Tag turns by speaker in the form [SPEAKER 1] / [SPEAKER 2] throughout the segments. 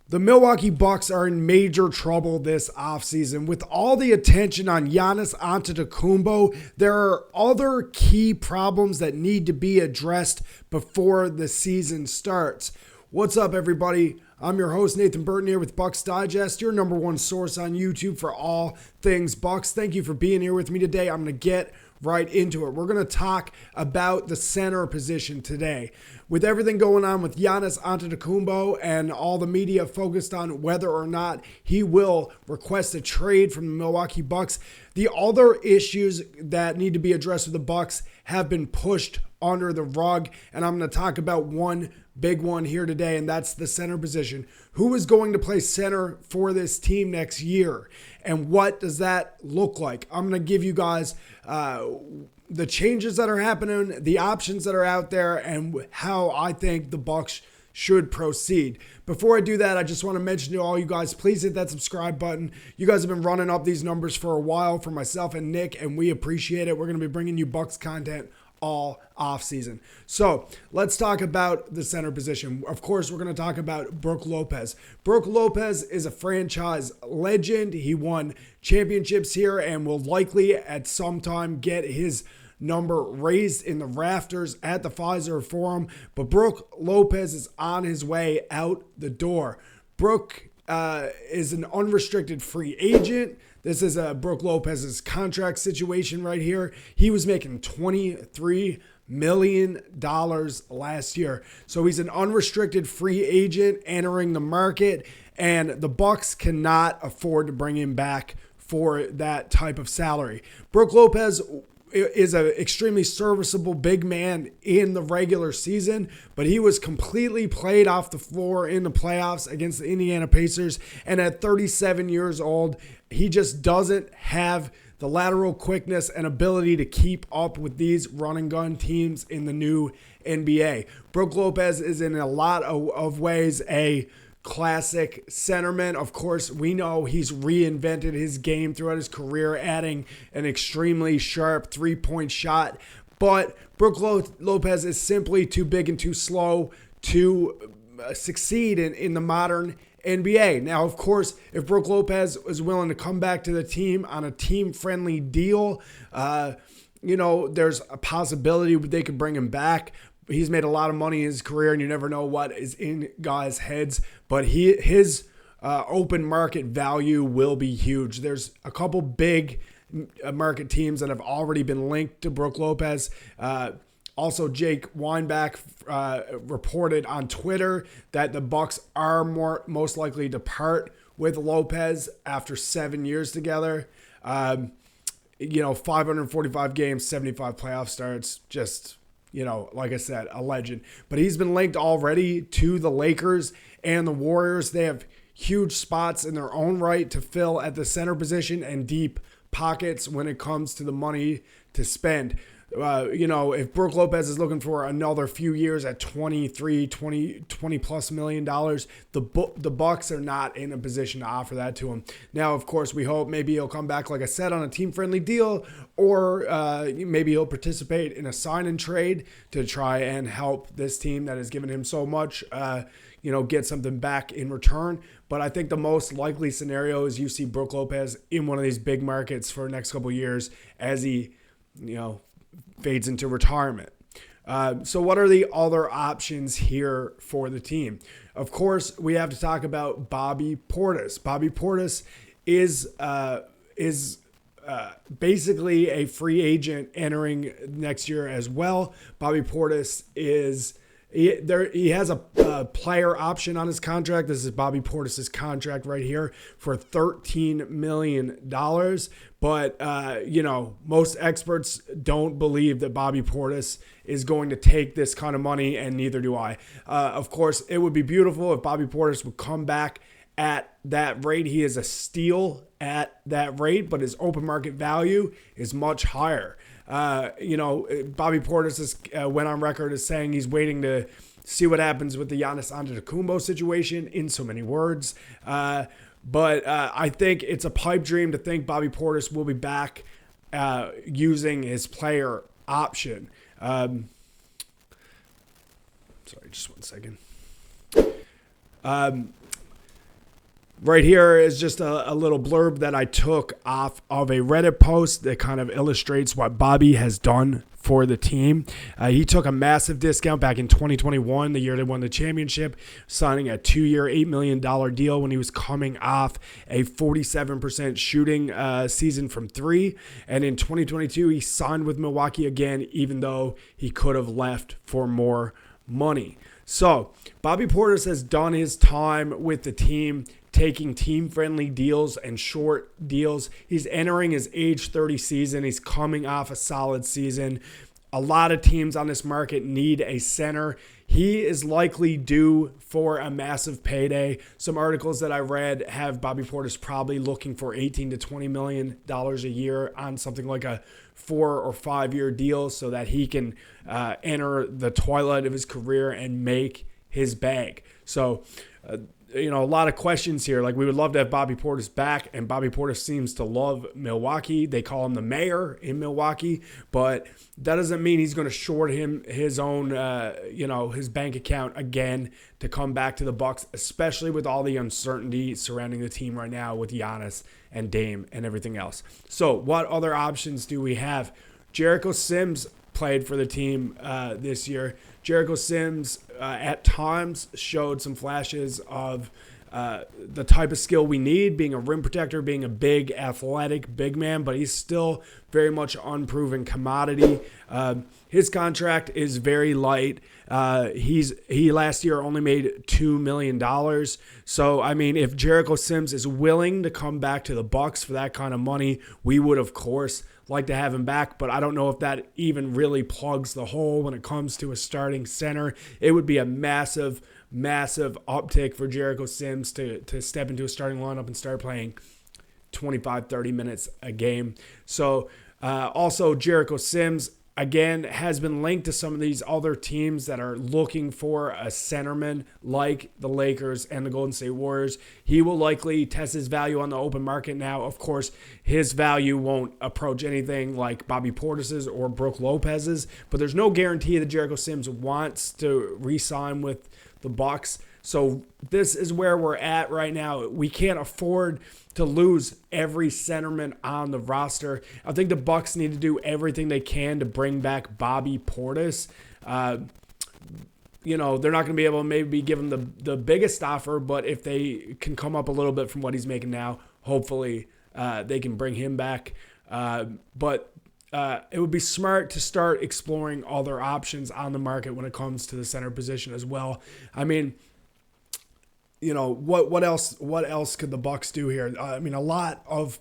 [SPEAKER 1] The Milwaukee Bucks are in major trouble this offseason. With all the attention on Giannis Antetokounmpo, there are other key problems that need to be addressed before the season starts. What's up, everybody? I'm your host, Nathan Burton, here with Bucks Digest, your number one source on YouTube for all things Bucks. Thank you for being here with me today. I'm going to get right into it. We're going to talk about the center position today. With everything going on with Giannis Antetokounmpo and all the media focused on whether or not he will request a trade from the Milwaukee Bucks, the other issues that need to be addressed with the Bucks have been pushed under the rug, and I'm going to talk about one big one here today, and that's the center position. Who is going to play center for this team next year, and what does that look like? I'm going to give you guys the changes that are happening, the options that are out there, and how I think the Bucks should proceed. Before I do that, I just want to mention to all you guys, please hit that subscribe button. You guys have been running up these numbers for a while for myself and Nick, and we appreciate it. We're going to be bringing you Bucks content all off season. So let's talk about the center position. Of course, we're going to talk about Brook Lopez. Brook Lopez is a franchise legend. He won championships here and will likely at some time get his number raised in the rafters at the Pfizer Forum. But Brook Lopez is on his way out the door. Brook is an unrestricted free agent. This is Brook Lopez's contract situation right here. He was making $23 million last year. So he's an unrestricted free agent entering the market, and the Bucks cannot afford to bring him back for that type of salary. Brook Lopez is an extremely serviceable big man in the regular season, but he was completely played off the floor in the playoffs against the Indiana Pacers. And at 37 years old, he just doesn't have the lateral quickness and ability to keep up with these run and gun teams in the new NBA. Brook Lopez is in a lot of ways a classic centerman. Of course, we know he's reinvented his game throughout his career, adding an extremely sharp three-point shot. But Brook Lopez is simply too big and too slow to succeed in the modern NBA. Now, of course, if Brook Lopez is willing to come back to the team on a team-friendly deal, there's a possibility they could bring him back. He's made a lot of money in his career, and you never know what is in guys' heads. But his open market value will be huge. There's a couple big market teams that have already been linked to Brook Lopez. Also, Jake Weinbach reported on Twitter that the Bucks are most likely to part with Lopez after 7 years together. 545 games, 75 playoff starts, just... like I said, a legend. But he's been linked already to the Lakers and the Warriors. They have huge spots in their own right to fill at the center position and deep pockets when it comes to the money to spend. If Brook Lopez is looking for another few years at $20 plus million, the Bucks are not in a position to offer that to him. Now, of course, we hope maybe he'll come back, like I said, on a team-friendly deal, or maybe he'll participate in a sign-and trade to try and help this team that has given him so much, get something back in return. But I think the most likely scenario is you see Brook Lopez in one of these big markets for the next couple of years as he, fades into retirement. So what are the other options here for the team? Of course, we have to talk about Bobby Portis. Bobby Portis is basically a free agent entering next year as well. Bobby Portis he has a player option on his contract. This is Bobby Portis' contract right here for $13 million. But, most experts don't believe that Bobby Portis is going to take this kind of money, and neither do I. Of course, it would be beautiful if Bobby Portis would come back at that rate. He is a steal at that rate, but his open market value is much higher. Bobby Portis went on record as saying he's waiting to see what happens with the Giannis Antetokounmpo situation, in so many words. But I think it's a pipe dream to think Bobby Portis will be back using his player option. Sorry, just one second. Right here is just a little blurb that I took off of a Reddit post that kind of illustrates what Bobby has done for the team. He took a massive discount back in 2021, the year they won the championship, signing a 2-year, $8 million deal when he was coming off a 47% shooting season from three. And in 2022, he signed with Milwaukee again, even though he could have left for more money. So Bobby Portis has done his time with the team, taking team-friendly deals and short deals. He's entering his age 30 season. He's coming off a solid season. A lot of teams on this market need a center. He is likely due for a massive payday. Some articles that I read have Bobby Portis probably looking for $18 to $20 million a year on something like a 4 or 5 year deal so that he can enter the twilight of his career and make his bag. So, a lot of questions here. Like, we would love to have Bobby Portis back, and Bobby Portis seems to love Milwaukee. They call him the mayor in Milwaukee, but that doesn't mean he's going to short him his own, his bank account again to come back to the Bucks, especially with all the uncertainty surrounding the team right now with Giannis and Dame and everything else. So what other options do we have? Jericho Sims played for the team this year. Jericho Sims at times showed some flashes of the type of skill we need, being a rim protector, being a big, athletic, big man, but he's still very much unproven commodity. His contract is very light. He last year only made $2 million. So, I mean, if Jericho Sims is willing to come back to the Bucks for that kind of money, we would, of course, like to have him back, but I don't know if that even really plugs the hole when it comes to a starting center. It would be a massive uptick for Jericho Sims to step into a starting lineup and start playing 25, 30 minutes a game. So also Jericho Sims, again, has been linked to some of these other teams that are looking for a centerman like the Lakers and the Golden State Warriors. He will likely test his value on the open market now. Of course, his value won't approach anything like Bobby Portis's or Brook Lopez's, but there's no guarantee that Jericho Sims wants to re-sign with the Bucks. So this is where we're at right now. We can't afford to lose every centerman on the roster. I think the Bucks need to do everything they can to bring back Bobby Portis. They're not going to be able to maybe give him the biggest offer, but if they can come up a little bit from what he's making now, hopefully they can bring him back. But it would be smart to start exploring other options on the market when it comes to the center position as well. I mean, what else could the Bucks do here? A lot of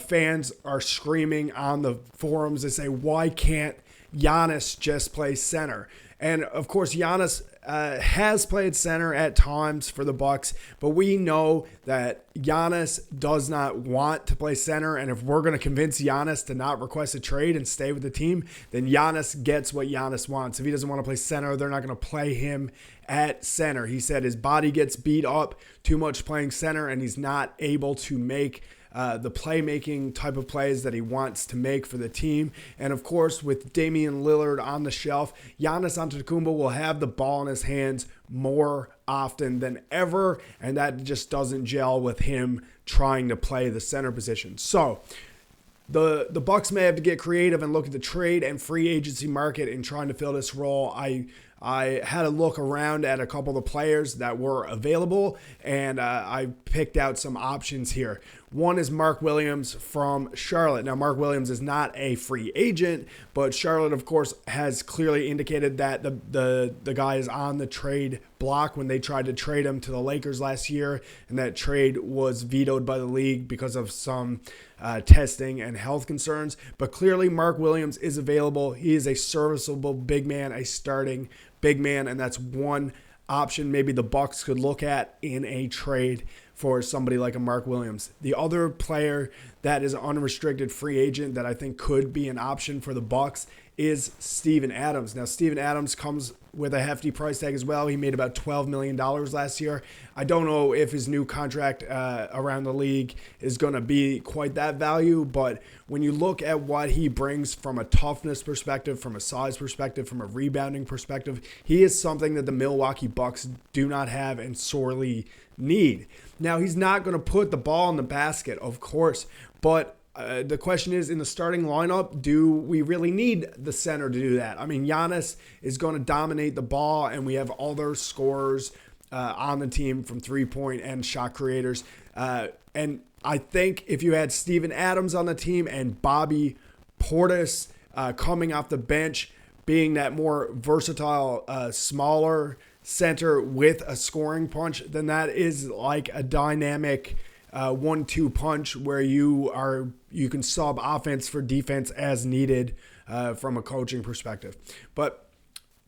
[SPEAKER 1] fans are screaming on the forums. They say, why can't Giannis just play center? And of course, Giannis has played center at times for the Bucks, but we know that Giannis does not want to play center. And if we're going to convince Giannis to not request a trade and stay with the team, then Giannis gets what Giannis wants. If he doesn't want to play center, they're not going to play him at center. He said his body gets beat up too much playing center, and he's not able to make the playmaking type of plays that he wants to make for the team. And of course, with Damian Lillard on the shelf, Giannis Antetokounmpo will have the ball in his hands more often than ever, and that just doesn't gel with him trying to play the center position. So the Bucks may have to get creative and look at the trade and free agency market in trying to fill this role. I had a look around at a couple of the players that were available, and I picked out some options here. One is Mark Williams from Charlotte. Now, Mark Williams is not a free agent, but Charlotte, of course, has clearly indicated that the guy is on the trade block when they tried to trade him to the Lakers last year, and that trade was vetoed by the league because of some testing and health concerns. But clearly, Mark Williams is available. He is a serviceable big man, a starting big man, and that's one option maybe the Bucks could look at in a trade for somebody like a Mark Williams. The other player that is an unrestricted free agent that I think could be an option for the Bucks is Steven Adams. Now, Steven Adams comes with a hefty price tag as well. He made about $12 million last year. I don't know if his new contract around the league is going to be quite that value, but when you look at what he brings from a toughness perspective, from a size perspective, from a rebounding perspective, he is something that the Milwaukee Bucks do not have and sorely need. Now, he's not going to put the ball in the basket, of course, but the question is, in the starting lineup, do we really need the center to do that? I mean, Giannis is going to dominate the ball, and we have other scorers on the team from three-point and shot creators. And I think if you had Steven Adams on the team and Bobby Portis coming off the bench, being that more versatile, smaller center with a scoring punch, then that is like a dynamic 1-2 punch where you can sub offense for defense as needed from a coaching perspective. But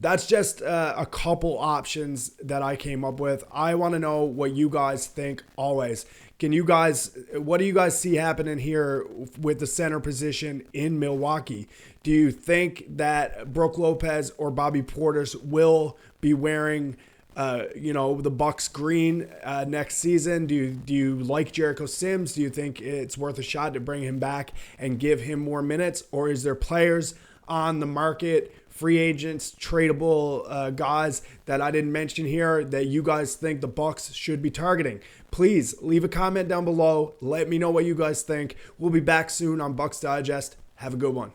[SPEAKER 1] that's just a couple options that I came up with. I want to know what you guys think always. What do you guys see happening here with the center position in Milwaukee? Do you think that Brook Lopez or Bobby Portis will be wearing the Bucks green next season? Do you like Jericho Sims? Do you think it's worth a shot to bring him back and give him more minutes? Or is there players on the market, free agents, tradable guys that I didn't mention here that you guys think the Bucks should be targeting? Please leave a comment down below. Let me know what you guys think. We'll be back soon on Bucks Digest. Have a good one.